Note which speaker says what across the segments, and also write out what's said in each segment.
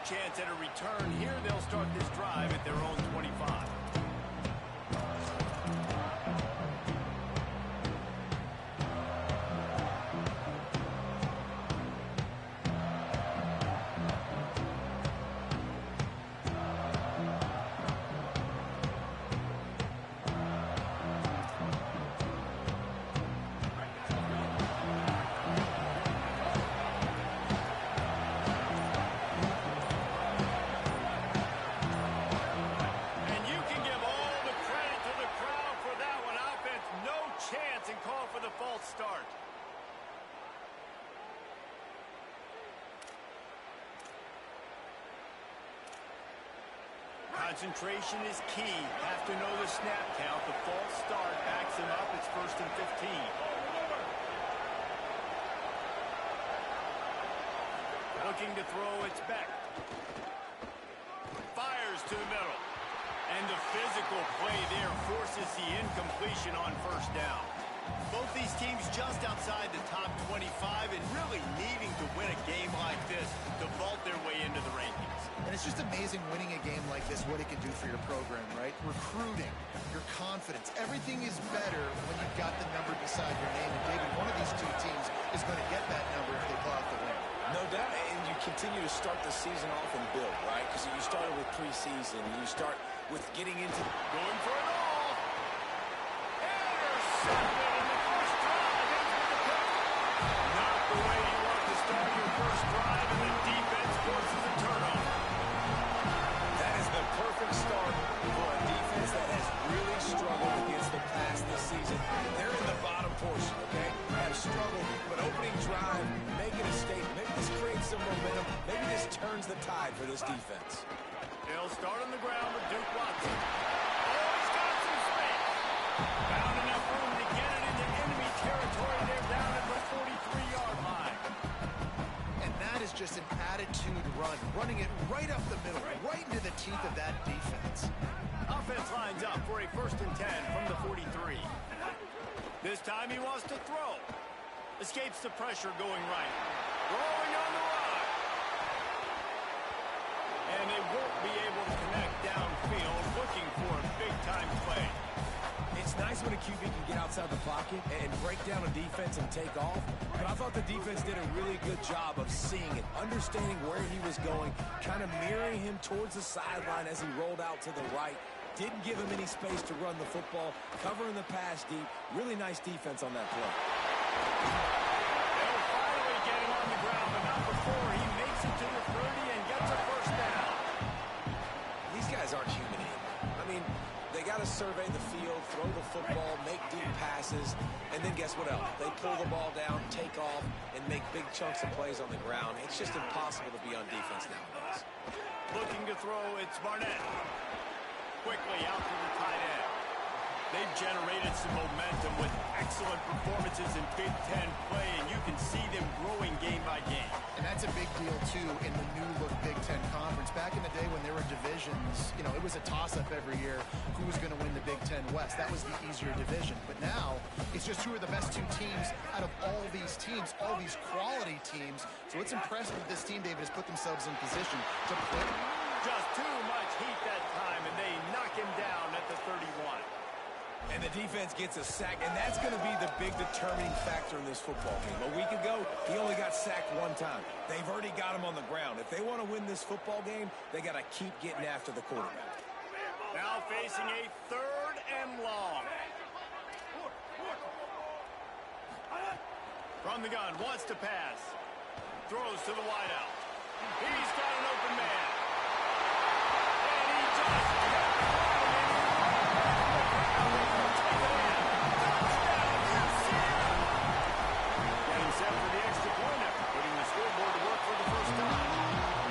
Speaker 1: chance at a return. Here they'll start this drive at their own 25. Start. Concentration is key. Have to know the snap count. The false start backs him up. It's 1st and 15. Looking to throw, it's Beck. Fires to the middle. And the physical play there forces the incompletion on 1st down. Both these teams just outside the top 25 and really needing to win a game like this to vault their way into the rankings.
Speaker 2: And it's just amazing winning a game like this, what it can do for your program, right? Recruiting, your confidence, everything is better when you've got the number beside your name. And David, one of these two teams is going to get that number if they pull out the win.
Speaker 3: No doubt, and you continue to start the season off and build, right? Because you started with preseason, you start with getting into...
Speaker 1: Going for it all! Intercepted! First drive, and the defense forces a turnover.
Speaker 3: That is the perfect start for a defense that has really struggled against the pass this season. They're in the bottom portion, okay? Have struggled, but opening drive, making a statement. Maybe this creates some momentum. Maybe this turns the tide for this defense.
Speaker 1: They'll start on the ground with Duke Watson. Oh, he's got some space. Found enough room to get it into enemy territory. They're down at the 43-yard line.
Speaker 2: Is just an attitude run, running it right up the middle, right into the teeth of that defense.
Speaker 1: Offense lines up for a 1st and 10 from the 43. This time he wants to throw. Escapes the pressure going right. Rolling on the run. And they won't be able to connect downfield, looking for a big-time play.
Speaker 3: It's nice when a QB can get outside the pocket and break down a defense and take off, but I thought the defense did a really good job of seeing it, understanding where he was going, kind of mirroring him towards the sideline as he rolled out to the right. Didn't give him any space to run the football, covering the pass deep. Really nice defense on that play.
Speaker 1: They'll finally get him on the ground, but not before he makes it to the 30 and gets a 1st down.
Speaker 3: These guys aren't human anymore. I mean, they got to survey the field, throw the football, make deep passes, and then guess what else? They pull the ball down, take off, and make big chunks of plays on the ground. It's just impossible to be on defense nowadays.
Speaker 1: Looking to throw, it's Barnett. Quickly out to the tight end. They've generated some momentum with excellent performances in Big Ten play, and you can see them growing game by game.
Speaker 2: And that's a big deal, too, in the new-look Big Ten Conference. Back in the day when there were divisions, it was a toss-up every year who was going to win the Big Ten West. That was the easier division. But now, it's just who are the best two teams out of all these teams, all these quality teams. So it's impressive that this team, David, has put themselves in position to play.
Speaker 1: Just too much heat that time, and they knock him down at the 31.
Speaker 3: And the defense gets a sack, and that's going to be the big determining factor in this football game. A week ago, he only got sacked one time. They've already got him on the ground. If they want to win this football game, they got to keep getting after the quarterback.
Speaker 1: Now facing a 3rd and long. From the gun, wants to pass. Throws to the wideout. He's got an open man. And he just set for the extra point after putting the scoreboard to work for the 1st time.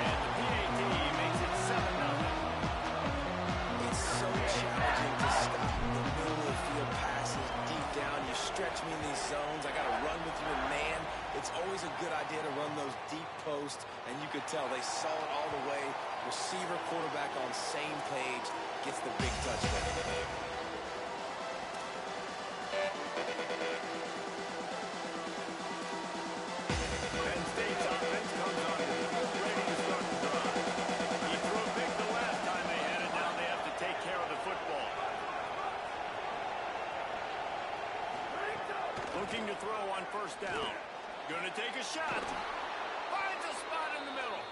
Speaker 1: And the PAT makes it 7-0.
Speaker 3: It's so challenging to stop the middle of the field passes deep down. You stretch me in these zones. I got to run with your man. It's always a good idea to run those deep posts, and you could tell they saw it all the way. Receiver, quarterback on same page, gets the big touchdown.
Speaker 1: Penn State's offense comes on the field ready to start the drive. shot. Finds a spot in the middle.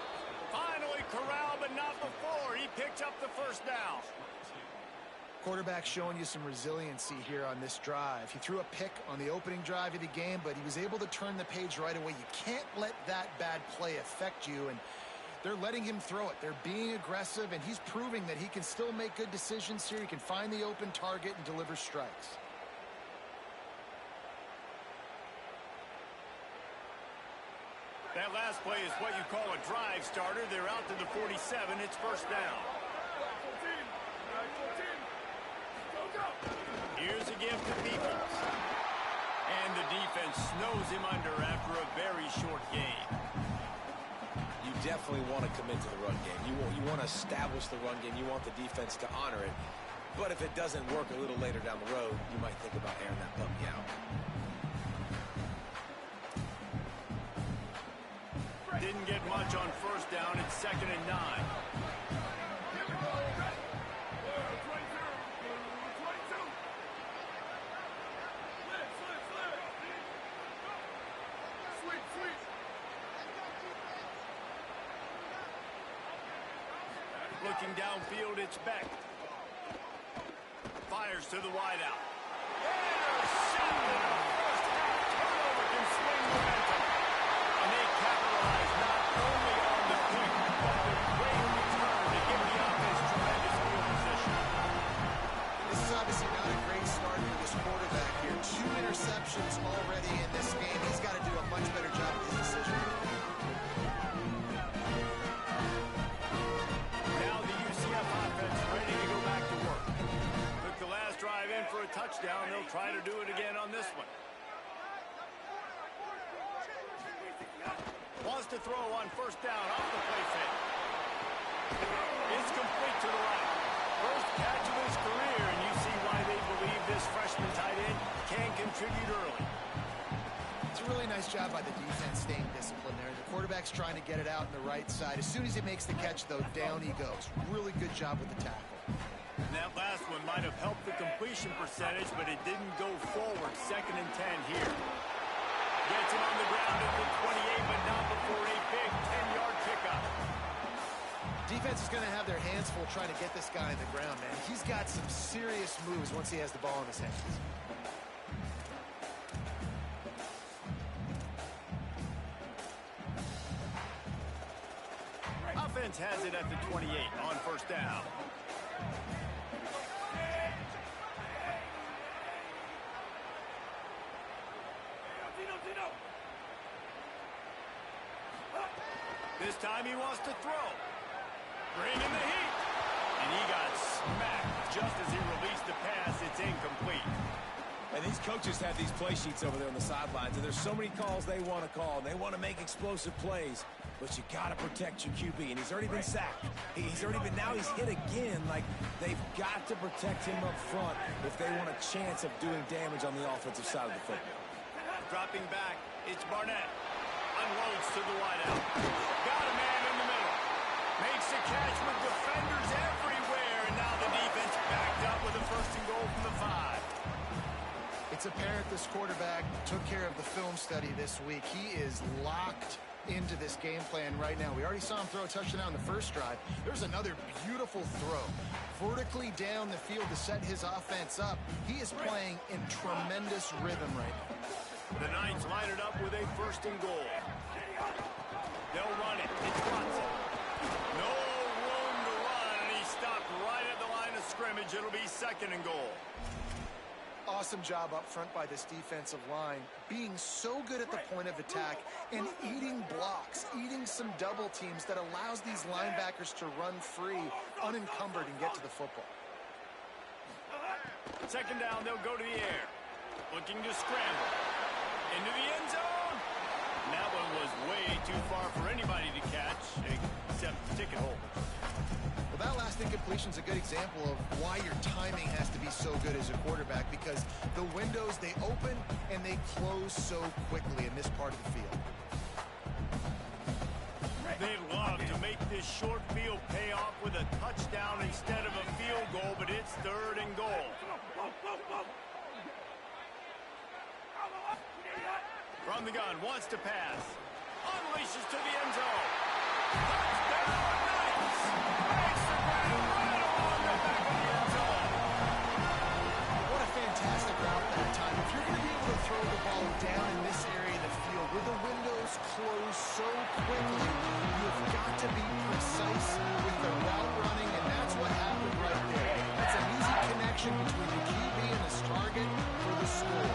Speaker 1: Finally corralled, but not before. He picked up the first down.
Speaker 2: Quarterback showing you some resiliency here on this drive. He threw a pick on the opening drive of the game, but he was able to turn the page right away. You can't let that bad play affect you, and they're letting him throw it. They're being aggressive, and he's proving that he can still make good decisions here. He can find the open target and deliver strikes.
Speaker 1: That last play is what you call a drive starter. They're out to the 47. It's first down. Here's a gift to Peoples. And the defense snows him under after a very short game.
Speaker 3: You definitely want to commit to the run game. You want to establish the run game. You want the defense to honor it. But if it doesn't work a little later down the road, you might think about airing that puppy out.
Speaker 1: Didn't get much on first down. It's 2nd and 9. Looking downfield, it's Beck. Fires to the wideout. Intercepted. First half turnover can swing momentum. And they capitalize not only on the pick, but the great return to give the offense tremendous field position.
Speaker 2: This is obviously not a great start for this quarterback here. 2 interceptions already in this game. He's got to do a much better job with his decision. For a touchdown, they'll try to do it again on this one. Wants to throw on first down off the play fake. It's complete to the right. First catch of his career, and you see why they believe this freshman tight end can contribute early. It's a really nice job by the defense staying disciplined there. The quarterback's trying to get it out on the right side. As soon as he makes the catch, though, down he goes. Really good job with the tackle.
Speaker 1: And that last one might have helped the completion percentage, but it didn't go forward. 2nd and 10 here. Gets him on the ground at the 28, but not before a big 10-yard pickup.
Speaker 2: Defense is going to have their hands full trying to get this guy on the ground, man. He's got some serious moves once he has the ball in his hands.
Speaker 1: Offense has it at the 28 on first down. This time he wants to throw. Bring in the heat. And he got smacked just as he released the pass. It's incomplete.
Speaker 3: And these coaches have these play sheets over there on the sidelines, and there's so many calls they want to call, and they want to make explosive plays. But you got to protect your QB, and he's already been sacked. Now he's hit again. Like, they've got to protect him up front if they want a chance of doing damage on the offensive side of the football.
Speaker 1: Dropping back, it's Barnett. Unloads to the wideout. Got a man in the middle. Makes a catch with defenders everywhere, and now the defense backed up with a 1st and goal from the 5.
Speaker 2: It's apparent this quarterback took care of the film study this week. He is locked into this game plan right now. We already saw him throw a touchdown on the first drive. There's another beautiful throw. Vertically down the field to set his offense up. He is playing in tremendous rhythm right now.
Speaker 1: The Knights line it up with a 1st and goal. They'll run it. It's Watson. No room to run, and he stopped right at the line of scrimmage. It'll be 2nd and goal.
Speaker 2: Awesome job up front by this defensive line, being so good at the point of attack and eating blocks, eating some double teams that allows these linebackers to run free, unencumbered, and get to the football.
Speaker 1: 2nd down, they'll go to the air. Looking to scramble. Into the end zone. And that one was way too far for anybody to catch, except the ticket holder.
Speaker 2: Well, that last incompletion is a good example of why your timing has to be so good as a quarterback, because the windows, they open and they close so quickly in this part of the field.
Speaker 1: They'd love to make this short field pay off with a touchdown instead of a field goal, but it's 3rd and goal. From the gun, wants to pass. Unleashes to the end zone. Touchdown, Knights. Makes the grab right along the back of the end zone.
Speaker 2: What a fantastic route that time. If you're going to be able to throw the ball down in this area of the field where the windows close so quickly, you've got to be precise with the route running, and that's what happened right there. That's an easy connection between the QB and his target for the score.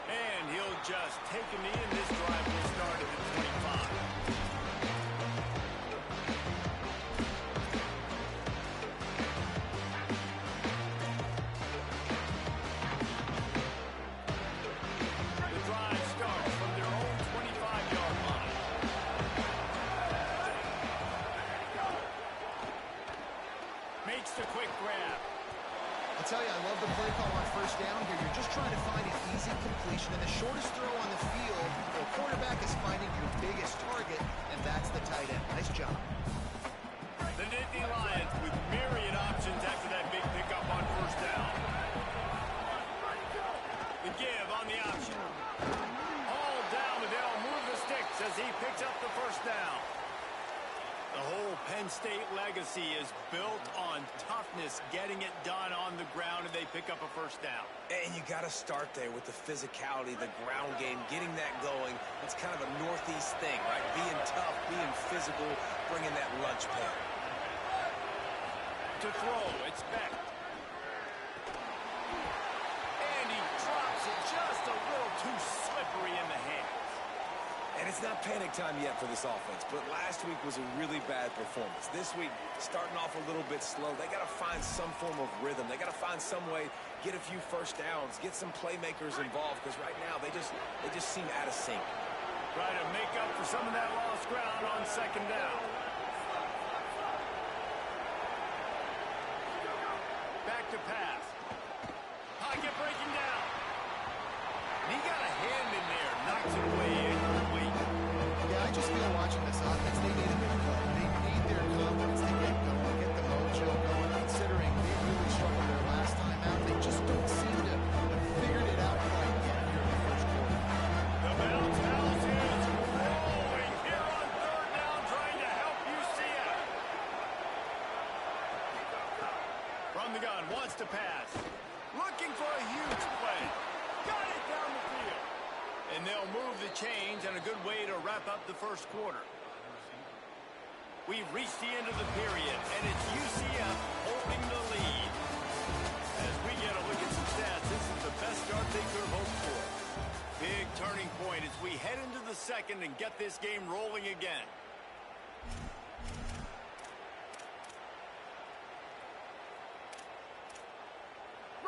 Speaker 1: And he'll just take a knee, and this drive will start at the 25. The drive starts from their own 25-yard line. Makes the quick grab.
Speaker 2: I tell you, I love the play call on first down here. You're just trying to find an easy completion, and the shortest throw on the field, the quarterback is finding your biggest target, and that's the tight end. Nice job.
Speaker 1: The Nittany Lions with myriad options after that big pickup on first down. The give on the option. All down, but they'll move the sticks as he picks up the first down. The whole Penn State legacy is built on toughness, getting it done on the ground, and they pick up a first down.
Speaker 3: And you got to start there with the physicality, the ground game, getting that going. It's kind of a Northeast thing, right? Being tough, being physical, bringing that lunch pail.
Speaker 1: To throw, it's Beck. And he drops it just a little too slippery in the hands.
Speaker 3: And it's not panic time yet for this offense, but last week was a really bad performance. This week, starting off a little bit slow. They got to find some form of rhythm. They got to find some way, get a few first downs, get some playmakers involved, because right now they just seem out of sync.
Speaker 1: Try to make up for some of that lost ground on second down. Back to pass. Pocket breaking down. He got a hand in there, knocks it away incomplete.
Speaker 2: Yeah, I just feel watching this offense, they need a big play. They need their confidence to get going, get the mojo going, considering they really struggled their last time out. They just don't seem to have figured it out quite yet here in the first quarter.
Speaker 1: The bounce house is rolling here on third down, trying to help UCF. From the gun, wants to pass. Looking for a huge play. Got it down the field. And they'll move the chains, and a good way to wrap up the first quarter. We've reached the end of the period, and it's UCF holding the lead. As we get a look at some stats, this is the best start they could have hoped for. Big turning point as we head into the second and get this game rolling again.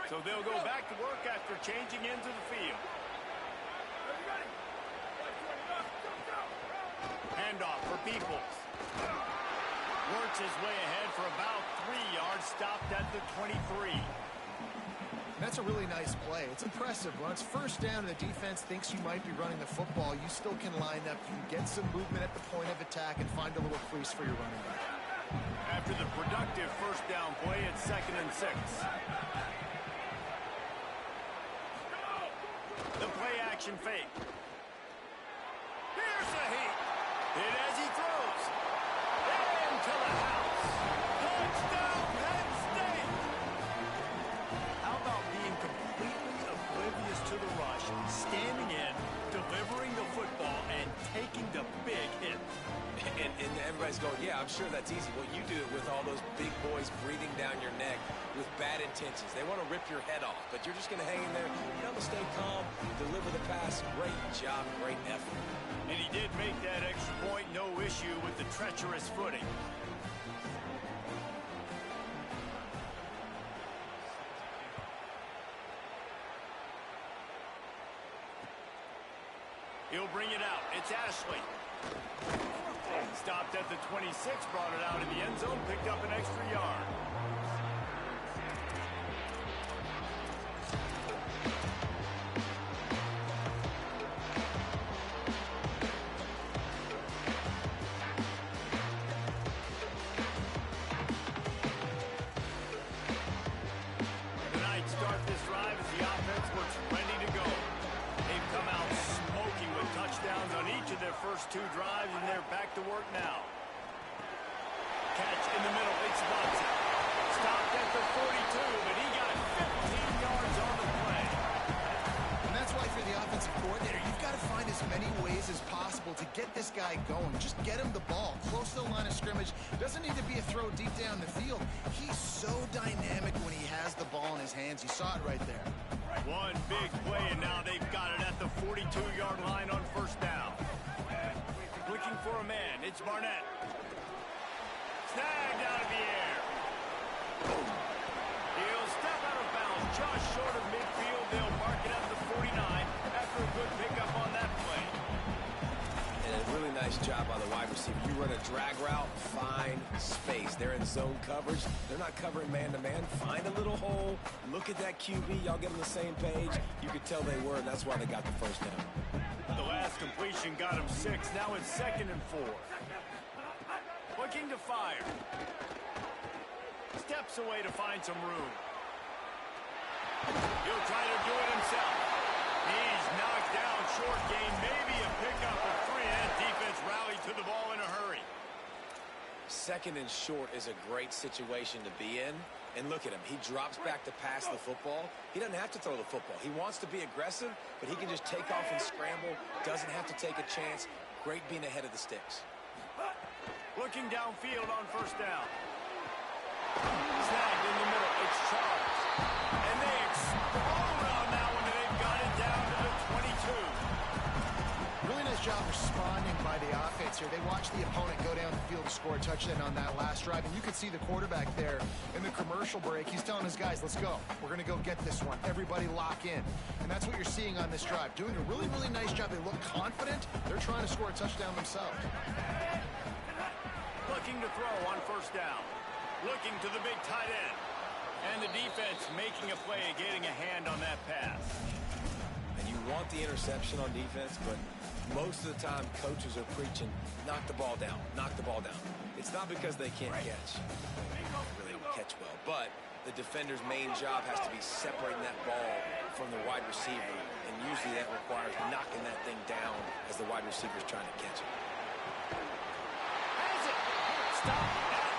Speaker 1: So they'll go back to work after changing into the field. Handoff for Peoples. Works his way ahead for about 3 yards, stopped at the 23.
Speaker 2: That's a really nice play. It's impressive. When it's first down and the defense thinks you might be running the football, you still can line up. You can get some movement at the point of attack and find a little crease for your running back.
Speaker 1: After the productive first down play, it's 2nd and 6. The play action fake. Here's the heat. Hit as he throws. Into the house. Touchdown, Penn State. How about being completely oblivious to the rush, standing in, delivering the football, and taking the big hit?
Speaker 3: And everybody's going, yeah, I'm sure that's easy. Well, you do it with all those big boys breathing down your neck with bad intentions. They want to rip your head off, but you're just going to hang in there. You're going to stay calm, deliver the pass. Great job, great effort.
Speaker 1: And he did make that extra point, no issue with the treacherous footing. He'll bring it out. It's Ashley. Stopped at the 26, brought it out in the end zone, picked up an extra yard.
Speaker 2: as many ways as possible to get this guy going. Just get him the ball close to the line of scrimmage. Doesn't need to be a throw deep down the field. He's so dynamic when he has the ball in his hands. You saw it right there.
Speaker 1: One big play, and now they've got it at the 42-yard line on first down. Looking for a man. It's Barnett. Snagged out of the air. He'll step out of bounds just short of midfield. They'll mark it at the 49 after a good pickup on that play.
Speaker 3: And a really nice job by the wide receiver. You run a drag route, find space. They're in zone coverage. They're not covering man-to-man. Find a little hole. Look at that QB. Y'all get on the same page. You could tell they were, and that's why they got the first down.
Speaker 1: The last completion got him 6. Now it's 2nd and 4. Looking to fire. Steps away to find some room. He'll try to do it himself. He's knocked down short game. Maybe a pickup of 3. And defense rallied to the ball in a hurry.
Speaker 3: 2nd and short is a great situation to be in. And look at him. He drops back to pass the football. He doesn't have to throw the football. He wants to be aggressive, but he can just take off and scramble. Doesn't have to take a chance. Great being ahead of the sticks.
Speaker 1: Looking downfield on first down. Snagged in the middle. It's Charles. And they explode on that one, and they've got it down to the 22.
Speaker 2: Really nice job responding by the offense here. They watched the opponent go down the field to score a touchdown on that last drive, and you could see the quarterback there in the commercial break. He's telling his guys, let's go. We're going to go get this one. Everybody lock in. And that's what you're seeing on this drive. Doing a really, really nice job. They look confident. They're trying to score a touchdown themselves.
Speaker 1: Looking to throw on first down. Looking to the big tight end. And the defense making a play, getting a hand on that pass.
Speaker 3: And you want the interception on defense, but most of the time coaches are preaching, knock the ball down, knock the ball down. It's not because they can't catch. They really don't catch well. But the defender's main job has to be separating that ball from the wide receiver. And usually that requires knocking that thing down as the wide receiver's trying to catch it.
Speaker 1: Has it. Stop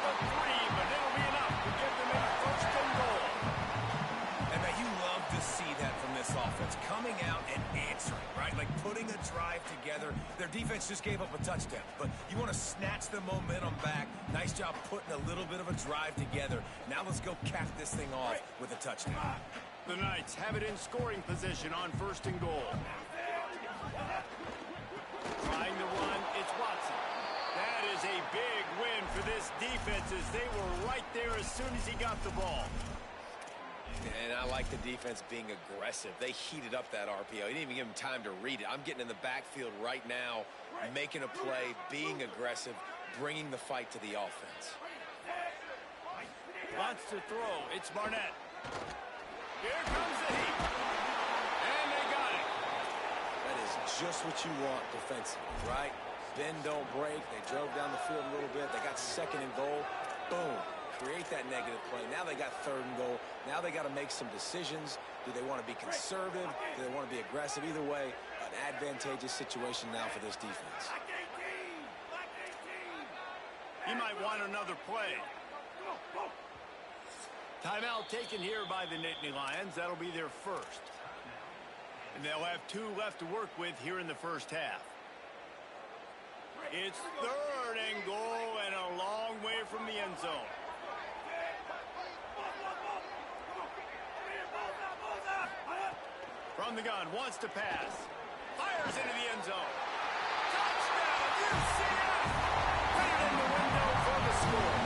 Speaker 1: at the 3, but it'll be enough to give them a first and goal.
Speaker 3: And man, you love to see that from this offense. Coming out and answering, right? Like putting a drive together. Their defense just gave up a touchdown, but you want to snatch the momentum back. Nice job putting a little bit of a drive together. Now let's go cap this thing off with a touchdown.
Speaker 1: The Knights have it in scoring position on first and goal. Trying to run, it's Watson. That is a big win for this defense as they were right there as soon as he got the ball.
Speaker 3: And I like the defense being aggressive. They heated up that RPO. He didn't even give him time to read it. I'm getting in the backfield right now, making a play, being aggressive, bringing the fight to the offense.
Speaker 1: Wants to throw. It's Barnett. Here comes the heat. And they got it.
Speaker 3: That is just what you want defensively, right? Bend, don't break. They drove down the field a little bit. They got 2nd and goal. Boom. Create that negative play. Now they got 3rd and goal. Now they got to make some decisions. Do they want to be conservative? Do they want to be aggressive? Either way, an advantageous situation now for this defense.
Speaker 1: He might want another play. Timeout taken here by the Nittany Lions. That'll be their first. And they'll have 2 left to work with here in the first half. It's 3rd and goal and a long way from the end zone. From the gun, wants to pass. Fires into the end zone. Touchdown, UCF! Right in the window for the score.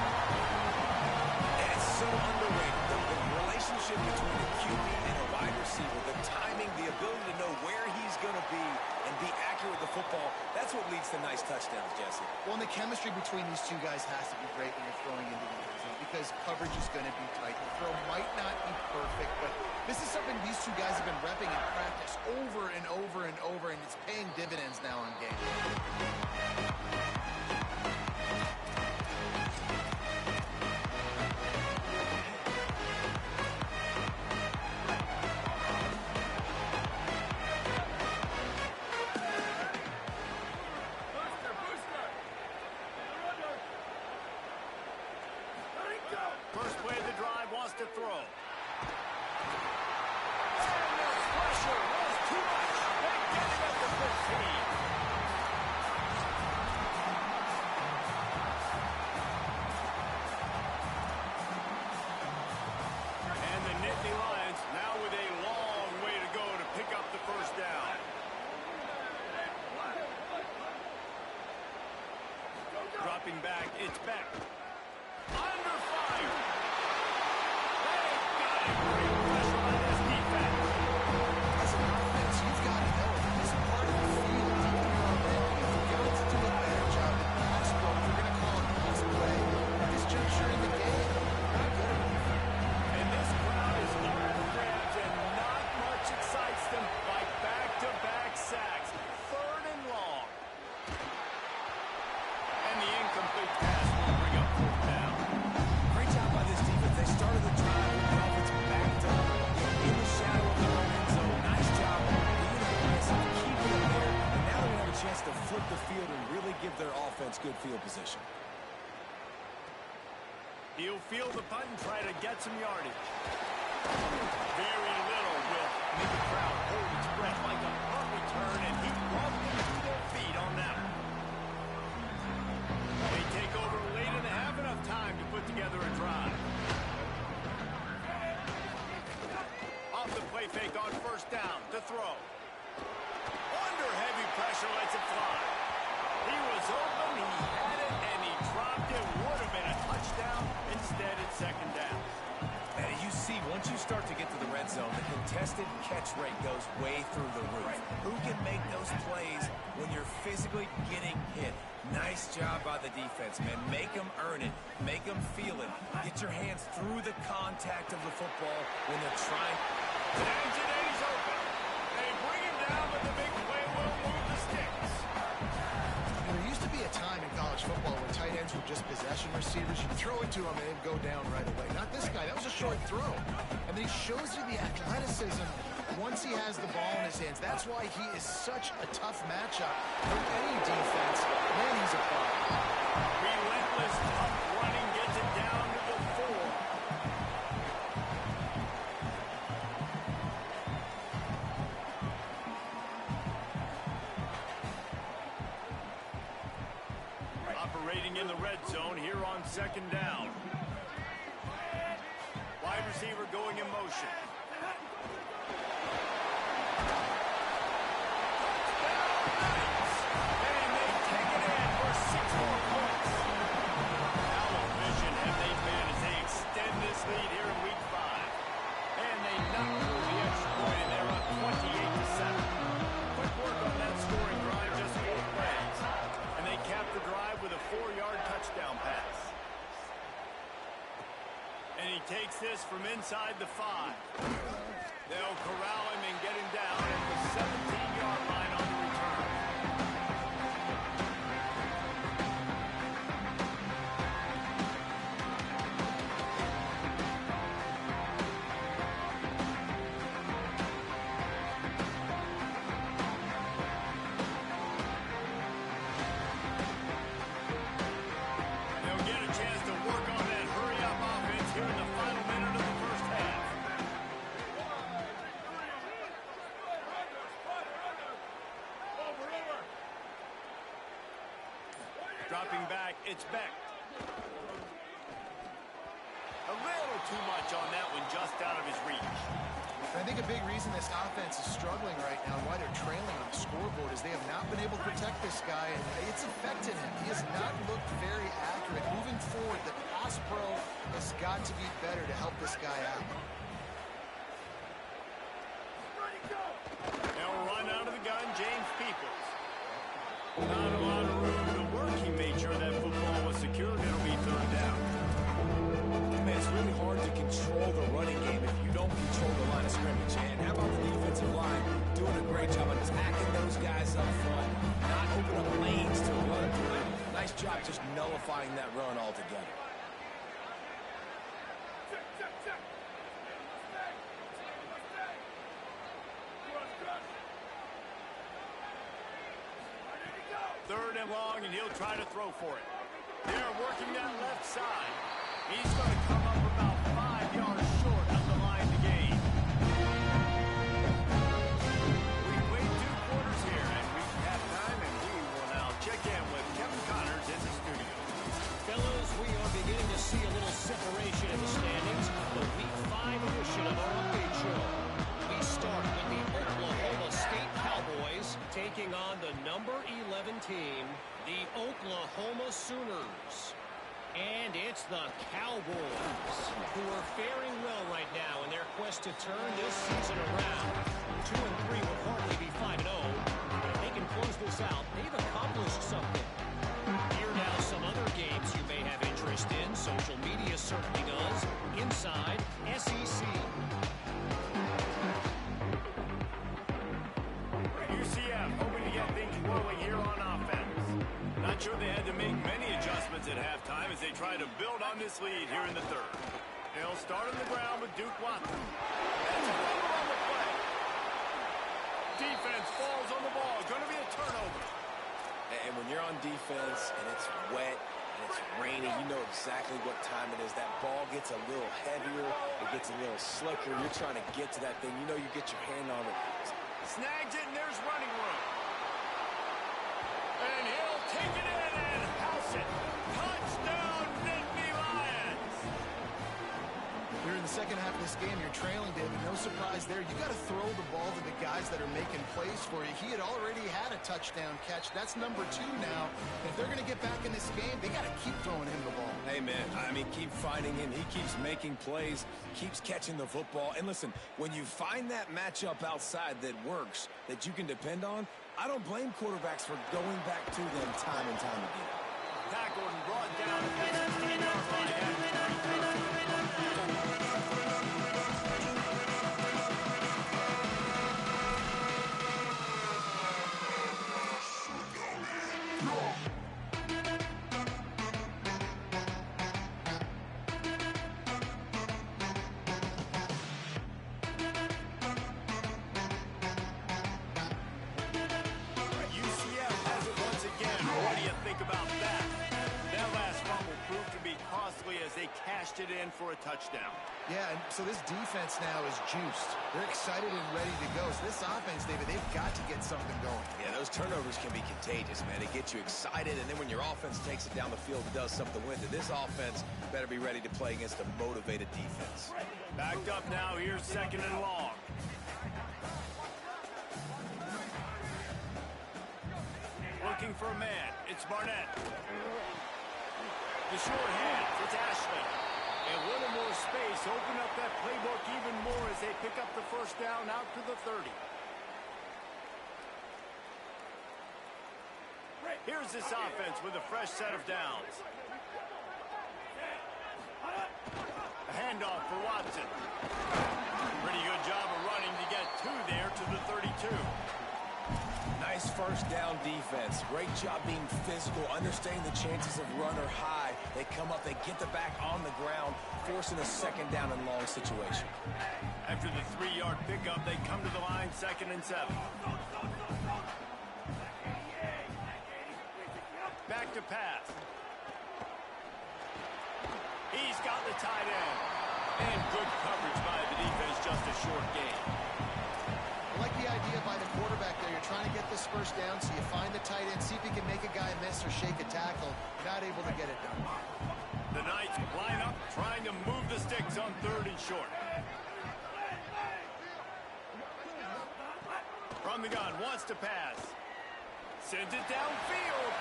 Speaker 3: And it's so underrated. The relationship between the QB and the wide receiver, the timing, the ability to know where he's going to be and be accurate with the football, that's what leads to nice touchdowns, Jesse.
Speaker 2: Well, and the chemistry between these two guys has to be great when you're throwing into the end zone because coverage is going to be tight. The throw might not be perfect, but this is something these two guys have been repping in practice over and over and over, and it's paying dividends now on game.
Speaker 1: First play of the drive, wants to throw. And the pressure was too much. They get it at the 15.
Speaker 3: field position.
Speaker 1: He'll field the punt and try to get some yardage. Very little will make the crowd hold its breath like a punt return, and he walked them to their feet on that one. They take over late and have enough time to put together a drive. Off the play fake on first down to throw. Under heavy pressure, lets it fly. He was open, he had it, and he dropped it. Would have been a touchdown. Instead, it's second down.
Speaker 3: And you see, once you start to get to the red zone, the contested catch rate goes way through the roof. Who can make those plays when you're physically getting hit? Nice job by the defense, man. Make them earn it. Make them feel it. Get your hands through the contact of the football when they're trying.
Speaker 1: And today's open. They bring him down, but the big play will move the sticks.
Speaker 2: There used to be a time in college football where tight ends were just possession receivers. You throw it to him and they'd go down right away. Not this guy. That was a short throw. And then he shows you the athleticism once he has the ball in his hands. That's why he is such a tough matchup for any defense. Man, he's a problem.
Speaker 1: Relentless, tough running, gets it down to the 4. Operating in the red zone here on second down. Wide receiver going in motion. And they take it in for 6 more points. How efficient have they been as they extend this lead here in week 5? And they knock through the extra point, and they're up 28-7. Quick work on that scoring drive, just 4 plays. And they cap the drive with a 4-yard touchdown pass. And he takes this from inside the 5. They'll corral him and get him down at the 17-yard line on the return. They'll get a chance to work on that hurry-up offense here in the final minute of the first half. Dropping back, it's Beck. A little too much on that one, just out of his reach.
Speaker 2: I think a big reason this offense is struggling right now and why they're trailing on the scoreboard is they have not been able to protect this guy, and it's affected him. He has not looked very accurate. Moving forward, the pass pro has got to be better to help this guy out.
Speaker 1: They'll run out of the gun, James Peoples. Not a lot of room to work. He made sure that football was secured. It'll be third down.
Speaker 3: Man, it's really hard to control the running game if you don't control the line of scrimmage. And how about the defensive line doing a great job of attacking those guys up front, not opening up lanes to run through. Nice job just nullifying that run altogether.
Speaker 1: Third and long, and he'll try to throw for it. They're working that left side. He's going to come up about 5 yards short of the line to gain. We've played 2 quarters here, and we've had time, and we will now check in with Kevin Connors in the studio.
Speaker 4: Fellas, we are beginning to see a little separation in the standings. The Week 5 edition of our update show. We start with the Oklahoma State Cowboys taking on the number 11 team, the Oklahoma Sooners. And it's the Cowboys, who are faring well right now in their quest to turn this season around. 2-3 would hardly be 5-0. If they can close this out, they've accomplished something. Here now some other games you may have interest in. Social media certainly does. Inside SEC.
Speaker 1: UCF hoping to get things rolling here on offense. Not sure they had to make many adjustments at halftime as they try to build on this lead here in the third. They'll start on the ground with Duke Watson. That's a fumble on the play. Defense falls on the ball. Going to be a turnover.
Speaker 3: And when you're on defense and it's wet and it's rainy, you know exactly what time it is. That ball gets a little heavier. It gets a little slicker. You're trying to get to that thing. You know you get your hand on it.
Speaker 1: Snags it, and there's running room. And he'll take it in and house it. Touchdown, Nittany Lions.
Speaker 2: We're in the second half of this game. You're trailing, David. No surprise there. You got to throw the ball to the guys that are making plays for you. He had already had a touchdown catch. That's number 2 now. If they're going to get back in this game, they got to keep throwing him the ball.
Speaker 3: Amen. I mean, keep finding him. He keeps making plays, keeps catching the football. And listen, when you find that matchup outside that works, that you can depend on, I don't blame quarterbacks for going back to them time and time again.
Speaker 1: Tackled and brought down at the 16-yard line at 33. UCF has it once again. What do you think about that? That last fumble proved to be costly as they cashed it in for a touchdown.
Speaker 2: Yeah, and so this defense now is juiced. They're excited and ready to go. So this offense, David, they've got to get something going.
Speaker 3: Yeah, those turnovers can be contagious, man. They get you excited, and then when your offense takes it down the field and does something with it, this offense better be ready to play against a motivated defense.
Speaker 1: Backed up now. Here's 2nd and long. Looking for a man. It's Barnett. The short hands. It's Ashley. A little more space. Open up that playbook even more as they pick up the first down out to the 30. Here's this offense with a fresh set of downs. A handoff for Watson. Pretty good job of running to get 2 there to the 32.
Speaker 3: Nice first down defense. Great job being physical, understanding the chances of run are high. They come up, they get the back on the ground, forcing a 2nd down and long situation.
Speaker 1: After the 3-yard pickup, they come to the line 2nd and 7. Back to pass. He's got the tight end. And good coverage by the defense, just a short gain.
Speaker 2: I like the idea by the quarterback there. You're trying to get this first down, so you find the tight end, see if you can make a guy miss or shake a tackle. Not able to get it done.
Speaker 1: The Knights line up, trying to move the sticks on 3rd and short. From the gun, wants to pass. Sends it downfield.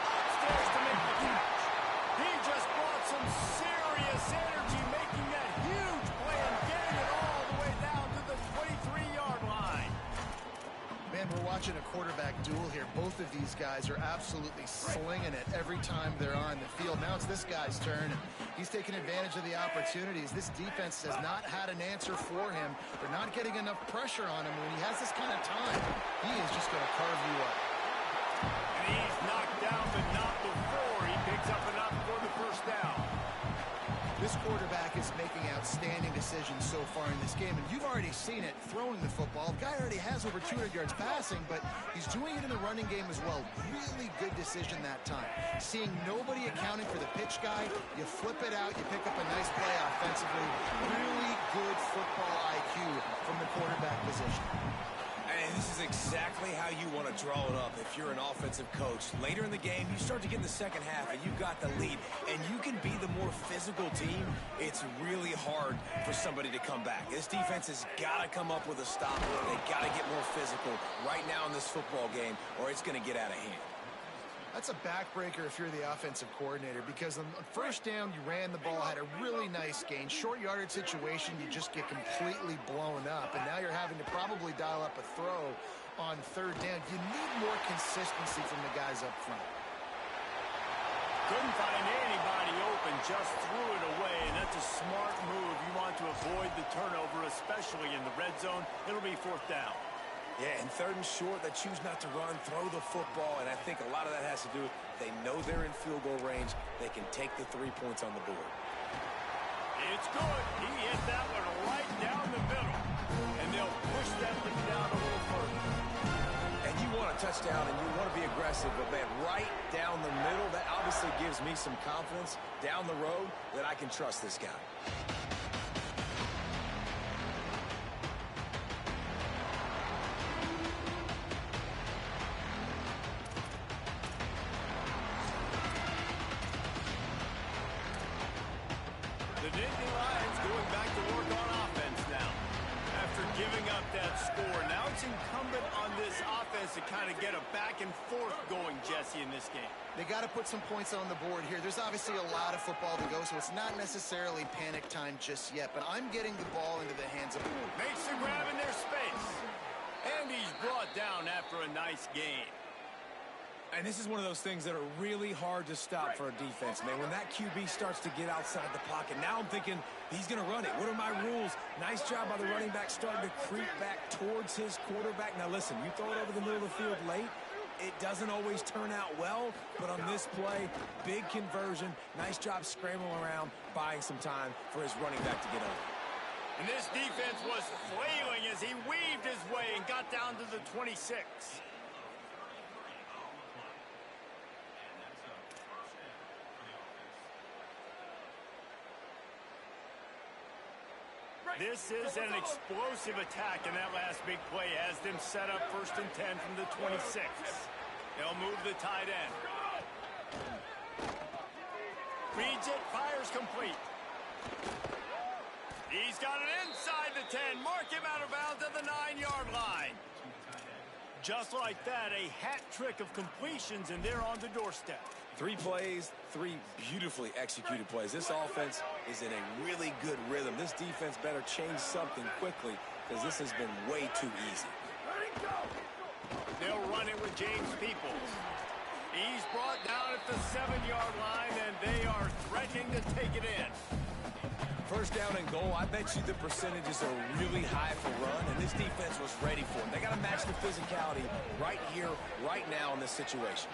Speaker 1: Upstairs to make the catch. He just brought some serious energy, making that huge play and getting it all the way down to the 23-yard line.
Speaker 2: Man, we're watching a quarterback duel here. Both of these guys are absolutely slinging it every time they're on the field. Now it's this guy's turn. He's taking advantage of the opportunities. This defense has not had an answer for him. They're not getting enough pressure on him. When he has this kind of time, he is just going to carve you up.
Speaker 1: And he's knocked down, but not before he picks up enough for the first down.
Speaker 2: This quarterback is making outstanding decisions so far in this game, and you've already seen it throwing the football. The guy already has over 200 yards passing, but he's doing it in the running game as well. Really good decision that time. Seeing nobody accounting for the pitch guy, you flip it out, you pick up a nice play offensively. Really good football IQ from the quarterback position.
Speaker 3: And this is exactly how you want to draw it up if you're an offensive coach. Later in the game, you start to get in the second half, and you got the lead, and you can be the more physical team. It's really hard for somebody to come back. This defense has got to come up with a stop. They got to get more physical right now in this football game, or it's going to get out of hand.
Speaker 2: That's a backbreaker if you're the offensive coordinator, because on first down, you ran the ball, had a really nice gain. Short yardage situation, you just get completely blown up, and now you're having to probably dial up a throw on 3rd down. You need more consistency from the guys up front.
Speaker 1: Couldn't find anybody open, just threw it away, and that's a smart move. You want to avoid the turnover, especially in the red zone. It'll be 4th down.
Speaker 3: Yeah, and 3rd and short, they choose not to run, throw the football, and I think a lot of that has to do with they know they're in field goal range. They can take the 3 points on the board.
Speaker 1: It's good. He hit that one right down the middle, and they'll push that one down a little further.
Speaker 3: And you want to touchdown and you want to be aggressive, but man, right down the middle, that obviously gives me some confidence down the road that I can trust this guy.
Speaker 1: The Nittany Lions going back to work on offense now. After giving up that score, now it's incumbent on this offense to kind of get a back and forth going, Jesse, in this game.
Speaker 2: They got to put some points on the board here. There's obviously a lot of football to go, so it's not necessarily panic time just yet, but I'm getting the ball into the hands of...
Speaker 1: Makes the grab in their space. And he's brought down after a nice gain.
Speaker 3: And this is one of those things that are really hard to stop for a defense, man. When that QB starts to get outside the pocket, now I'm thinking he's going to run it. What are my rules? Nice job by the running back starting to creep back towards his quarterback. Now, listen, you throw it over the middle of the field late, it doesn't always turn out well, but on this play, big conversion. Nice job scrambling around, buying some time for his running back to get over.
Speaker 1: And this defense was flailing as he weaved his way and got down to the 26. This is an explosive attack, and that last big play has them set up 1st and 10 from the 26. They'll move the tight end. Reads it, fires complete. He's got it inside the 10. Mark him out of bounds at the 9-yard line. Just like that, a hat trick of completions, and they're on the doorstep.
Speaker 3: 3 plays, 3 beautifully executed plays. This offense is in a really good rhythm. This defense better change something quickly because this has been way too easy.
Speaker 1: They'll run it with James Peoples. He's brought down at the 7-yard line, and they are threatening to take it in.
Speaker 3: 1st down and goal, I bet you the percentages are really high for run, and this defense was ready for it. They got to match the physicality right here, right now in this situation.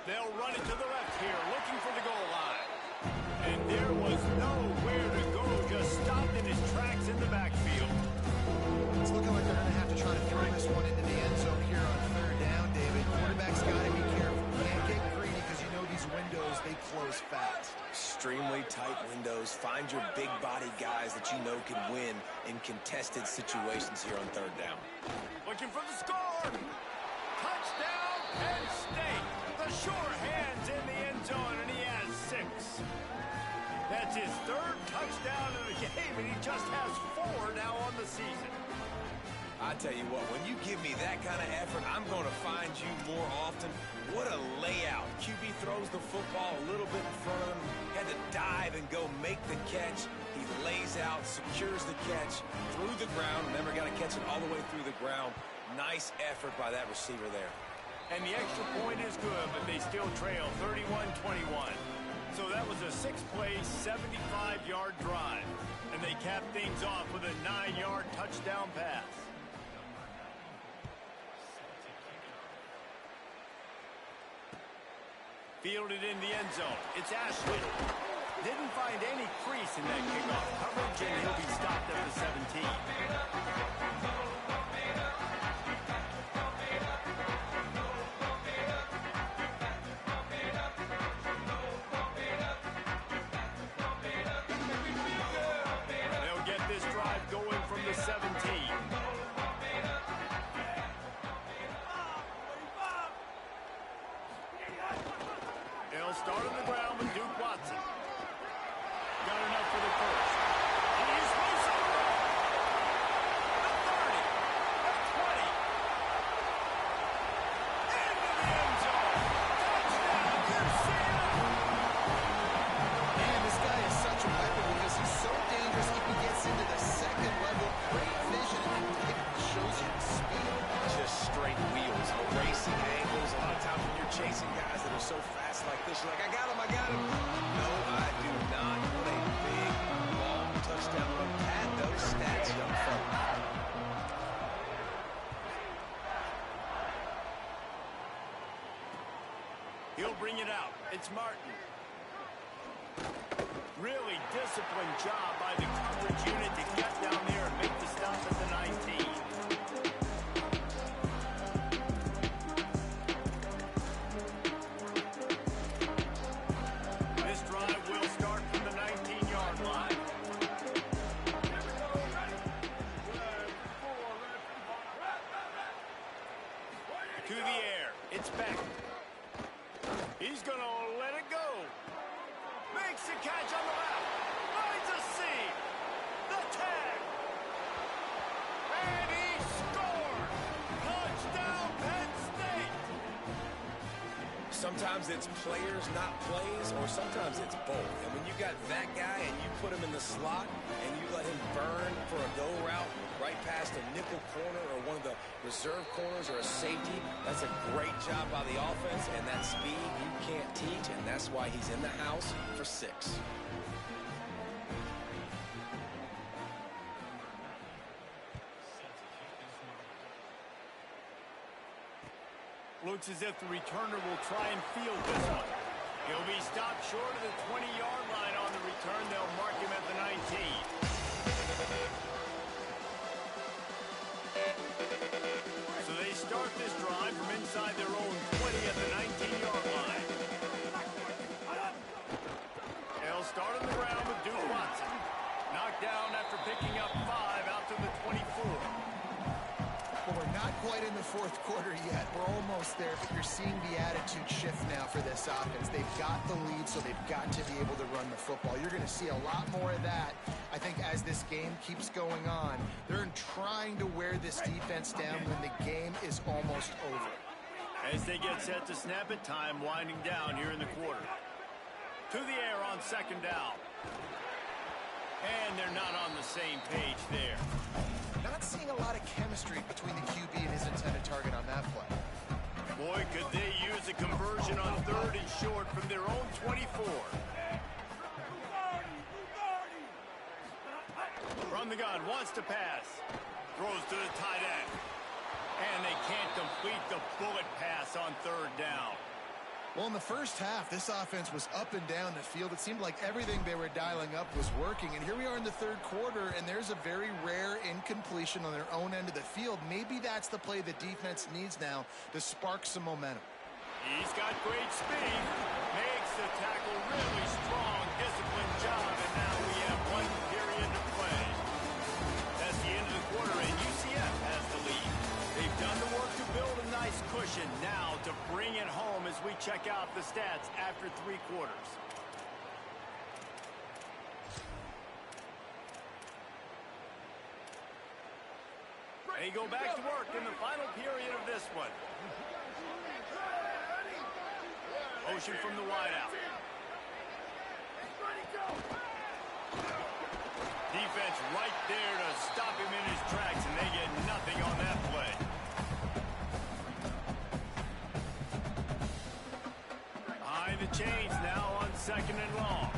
Speaker 1: They'll run it to the left here, looking for the goal line. And there was nowhere to go, just stopped in his tracks in the backfield.
Speaker 2: It's looking like they're going to have to try to throw this one into the end zone here on 3rd down, David. Quarterback's got to be careful. Can't get greedy because you know these windows, they close fast.
Speaker 3: Extremely tight windows. Find your big body guys that you know can win in contested situations here on 3rd down.
Speaker 1: Looking for the score. Touchdown, Penn State. The sure hands in the end zone, and he has 6. That's his 3rd touchdown of the game, and he just has 4 now on the season.
Speaker 3: I tell you what, when you give me that kind of effort, I'm going to find you more often. What a layout. QB throws the football a little bit in front of him, had to dive and go make the catch. He lays out, secures the catch through the ground. Remember, got to catch it all the way through the ground. Nice effort by that receiver there.
Speaker 1: And the extra point is good, but they still trail 31-21. So that was a 6-play, 75-yard drive. And they cap things off with a 9-yard touchdown pass. Fielded in the end zone. It's Ashley. Didn't find any crease in that kickoff coverage, and he'll be stopped at the 17. They'll get this drive going from the 17. They'll start on the ground with Duke Watson. Got enough for the first. And he's loose on the 30, the 20. Into the end zone. Touchdown, UCF.
Speaker 2: Man, this guy is such a weapon because he's so dangerous if he gets into the 2nd level. Great vision, and it shows you speed.
Speaker 3: Just straight wheels, racing angles. A lot of times when you're chasing guys that are so fast like this, you're like, I got him, I got him. No, I do not. What a big, long touchdown run. Pad those stats, young folks.
Speaker 1: He'll bring it out. It's Martin. Really disciplined job by the coverage unit to get down there and make the stop at the 19. Makes the catch on the left. Finds a seam. The tag. And he scored. Touchdown, Penn State.
Speaker 3: Sometimes it's players, not plays, or sometimes it's both. And when you got that guy and you put him in the slot and you let him burn for a go route right past a nickel corner or one of the reserve corners or a safety, that's a great job by the offense, and that speed you can't teach, and that's why he's in the house for 6.
Speaker 1: Looks as if the returner will try and field this one. He'll be stopped short of the 20-yard line on the return. They'll mark him at the 19. So they start this drive from inside their own 20 at the 19-yard line. They'll start on the ground with Duke Watson. Knocked down after picking up 5 out to the 24.
Speaker 2: Well, we're not quite in the fourth quarter yet. We're almost there, but you're seeing the attitude shift now for this offense. They've got the lead, so they've got to be able to run the football. You're going to see a lot more of that, I think, as this game keeps going on. They're trying to wear this defense down when the game is almost over.
Speaker 1: As they get set to snap it, time winding down here in the quarter. To the air on second down. And they're not on the same page there.
Speaker 2: Not seeing a lot of chemistry between the QB and his intended target on that play.
Speaker 1: Boy, could they use a conversion on 3rd and short from their own 24. From the gun, wants to pass. Throws to the tight end. And they can't complete the bullet pass on 3rd down.
Speaker 2: Well, in the first half, this offense was up and down the field. It seemed like everything they were dialing up was working. And here we are in the third quarter, and there's a very rare incompletion on their own end of the field. Maybe that's the play the defense needs now to spark some momentum.
Speaker 1: He's got great speed. Makes the tackle really strong. Disciplined job, and now we have 1 period to play. That's the end of the quarter, and UCF has the lead. They've done the work to build a nice cushion. Now to bring it home as we check out the stats after 3 quarters. They go back to work in the final period of this one. Motion from the wideout. Defense right there to stop him in his tracks, and they get nothing on that play. Behind the chains now on 2nd and long.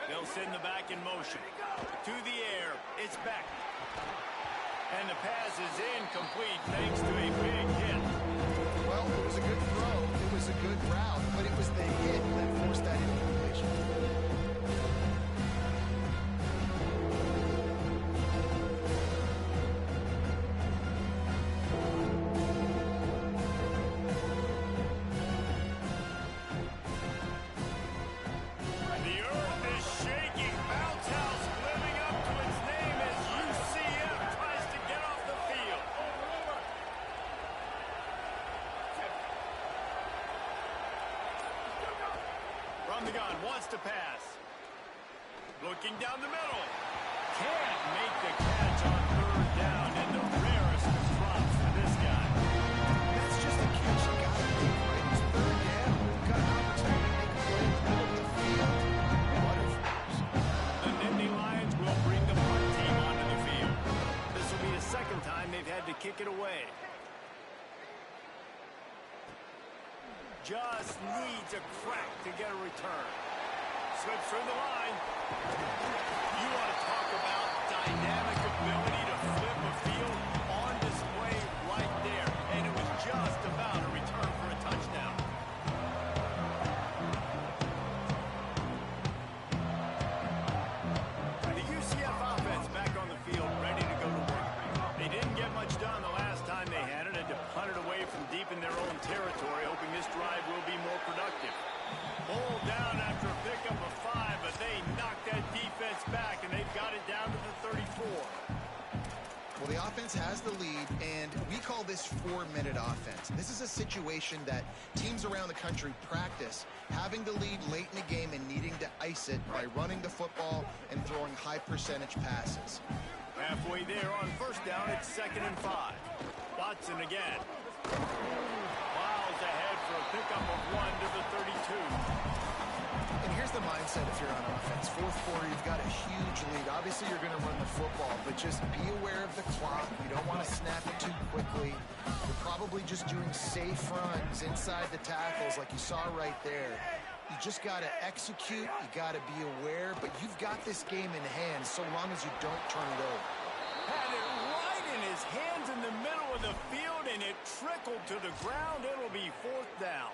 Speaker 1: They'll send the back in motion. To the air, it's back. And the pass is incomplete thanks to a big hit.
Speaker 2: Well, it was a good throw. It was a good route, but it was the hit that forced that incompletion.
Speaker 1: The earth is shaking. Bounce house living up to its name as UCF tries to get off the field. From the gun, wants to pass. Looking down the middle. Can't make the catch on 3rd down, and the rarest of drops for this guy.
Speaker 2: That's just a catch you got to make, right? It's 3rd down. You've got an opportunity to make a play in the middle of the field. Butterflies.
Speaker 1: The Nittany Lions will bring the punt team onto the field. This will be the 2nd time they've had to kick it away. Just needs a crack to get a return. Slips through the line. You want to talk about dynamic ability to flip a field on display right there. And it was just about a return for a touchdown. The UCF offense back on the field, ready to go to work. They didn't get much done the last time they had it, and to punt it away from deep in their own territory, hoping this drive will be more productive. Ball down after a pickup of 5, but they knocked that defense back, and they've got it down to the 34.
Speaker 2: this 4-minute offense. This is a situation that teams around the country practice having the lead late in the game and needing to ice it by running the football and throwing high percentage passes.
Speaker 1: Halfway there on first down, it's 2nd and 5. Watson again. Miles ahead for a pickup of 1 to the 32.
Speaker 2: And here's the mindset if you're on offense. Fourth quarter, you've got a huge lead. Obviously, you're going to run the football, but just be aware of the clock. You don't want to snap it too quickly. You're probably just doing safe runs inside the tackles like you saw right there. You just got to execute. You got to be aware, but you've got this game in hand so long as you don't turn it over.
Speaker 1: Had it right in his hands in the middle of the field, and it trickled to the ground. It'll be 4th down.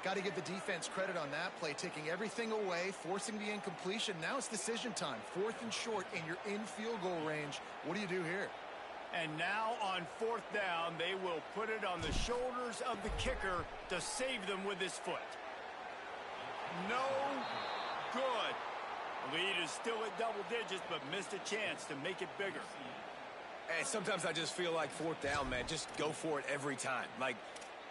Speaker 2: Got to give the defense credit on that play, taking everything away, forcing the incompletion. Now it's decision time. 4th and short, and you're in field goal range. What do you do here?
Speaker 1: And now on 4th down, they will put it on the shoulders of the kicker to save them with his foot. No good. Lead is still at double digits, but missed a chance to make it bigger.
Speaker 3: And sometimes I just feel like 4th down, man, just go for it every time. Like,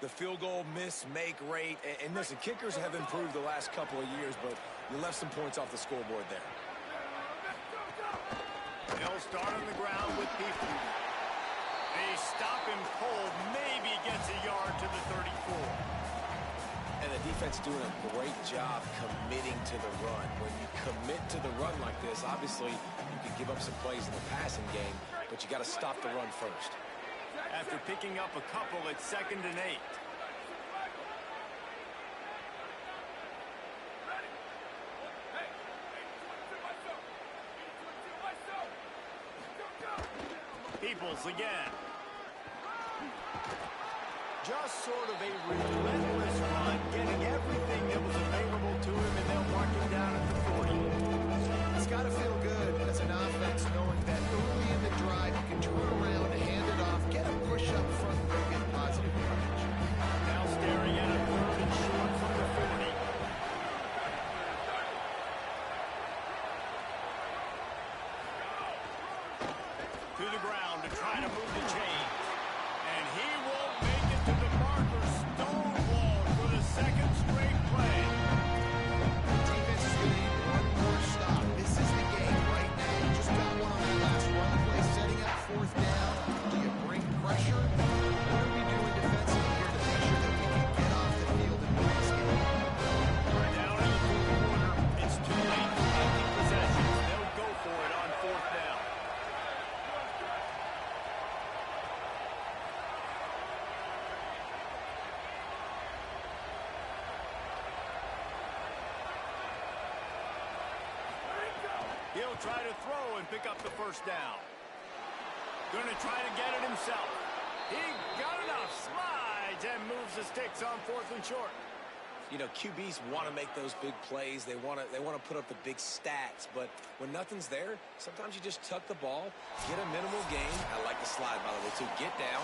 Speaker 3: the field goal miss-make rate. And listen, kickers have improved the last couple of years, but you left some points off the scoreboard there.
Speaker 1: They'll start on the ground with people. They stop him cold, maybe gets a yard to the 34.
Speaker 3: And the defense doing a great job committing to the run. When you commit to the run like this, obviously you can give up some plays in the passing game, but you got to stop the run first.
Speaker 1: After picking up a couple, it's 2nd and 8. Peoples again. Just sort of a relentless run, getting everything that was available to him, and they'll mark him down at the 40.
Speaker 2: It's got to feel good as an offense knowing that early in the drive you can turn around, hand it off, get a push up front, and get positive yardage.
Speaker 1: Now staring at a 3rd and short from the 40. To the ground to try to move the chains. And he won't make it to the marker. Stonewalled for the 2nd straight play.
Speaker 2: Defense is going to need one more stop. This is the game right now. You just got one on that last run play, setting up 4th down. Do you bring pressure? What are we doing defensively here to make sure that we can get off the field and win this game?
Speaker 1: Down in the 4th quarter. It's too late to take possessions. They'll go for it on 4th down. He'll try to throw and pick up the 1st down. Going to try to get it himself. He got enough, slides, and moves the sticks on 4th and short.
Speaker 3: You know, QBs want to make those big plays. They want to put up the big stats. But when nothing's there, sometimes you just tuck the ball, get a minimal gain. I like the slide, by the way, too. Get down.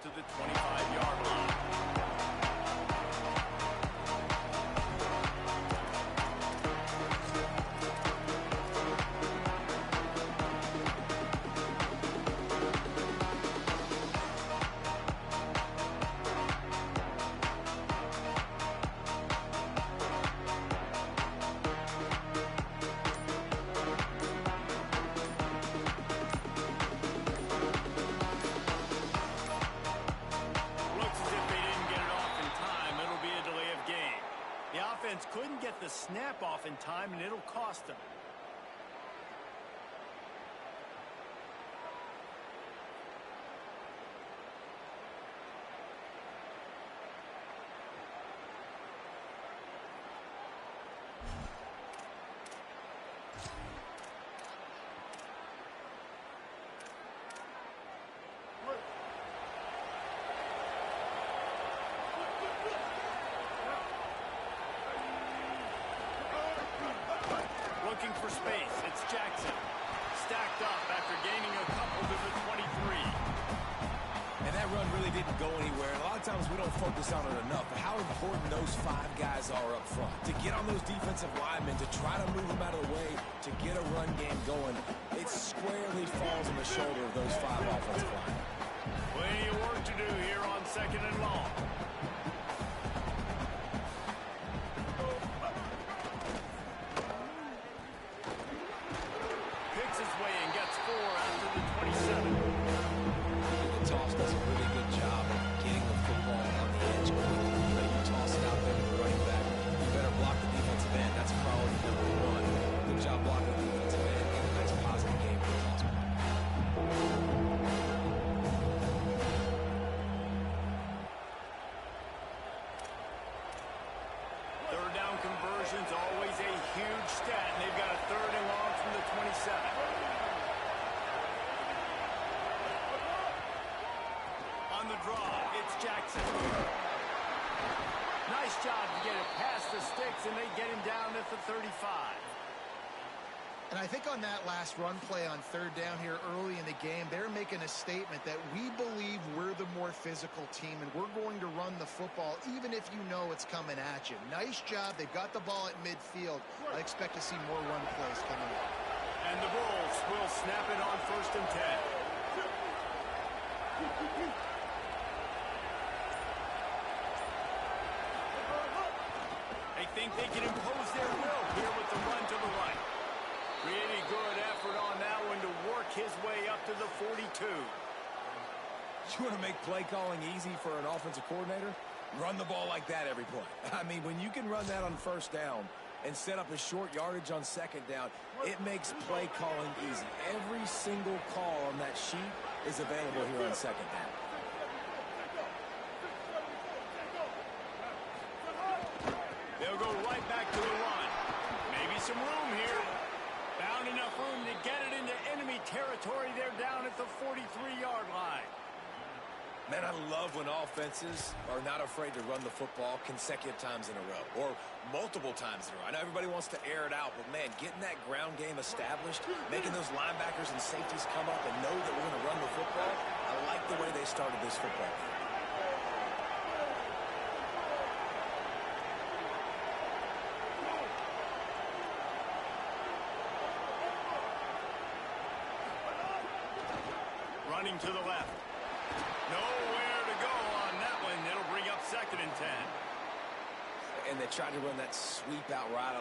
Speaker 1: to the 25-yard line. Couldn't get the snap off in time, and it'll cost them. Looking for space. It's Jackson. Stacked up after gaining a couple to the 23.
Speaker 3: And that run really didn't go anywhere. And a lot of times we don't focus on it enough. But how important those five guys are up front. To get on those defensive linemen, to try to move them out of the way, to get a run game going, it squarely falls on the shoulder of those five offensive linemen.
Speaker 1: Plenty of work to do here on 2nd and long. Always a huge stat, and they've got a 3rd and long from the 27. On the draw, it's Jackson. Nice job to get it past the sticks, and they get him down at the 35.
Speaker 2: And I think on that last run play on third down here early in the game, they're making a statement that we believe we're the more physical team and we're going to run the football even if you know it's coming at you. Nice job. They've got the ball at midfield. I expect to see more run plays coming up.
Speaker 1: And the Bulls will snap it on 1st and 10. They think they can impose their will here with the run to the right. Really good effort on that one to work his way up to the 42.
Speaker 3: You want to make play calling easy for an offensive coordinator? Run the ball like that every play. I mean, when you can run that on 1st down and set up a short yardage on 2nd down, it makes play calling easy. Every single call on that sheet is available here on 2nd down.
Speaker 1: They'll go right back to the run. Maybe some room here. Found enough room to get it into enemy territory. They're down at the 43-yard line.
Speaker 3: Man, I love when offenses are not afraid to run the football consecutive times in a row or multiple times in a row. I know everybody wants to air it out, but, man, getting that ground game established, making those linebackers and safeties come up and know that we're going to run the football, I like the way they started this football game.
Speaker 1: Running to the left. Nowhere to go on that one. It'll bring up 2nd and 10.
Speaker 3: And they tried to run that sweep out right.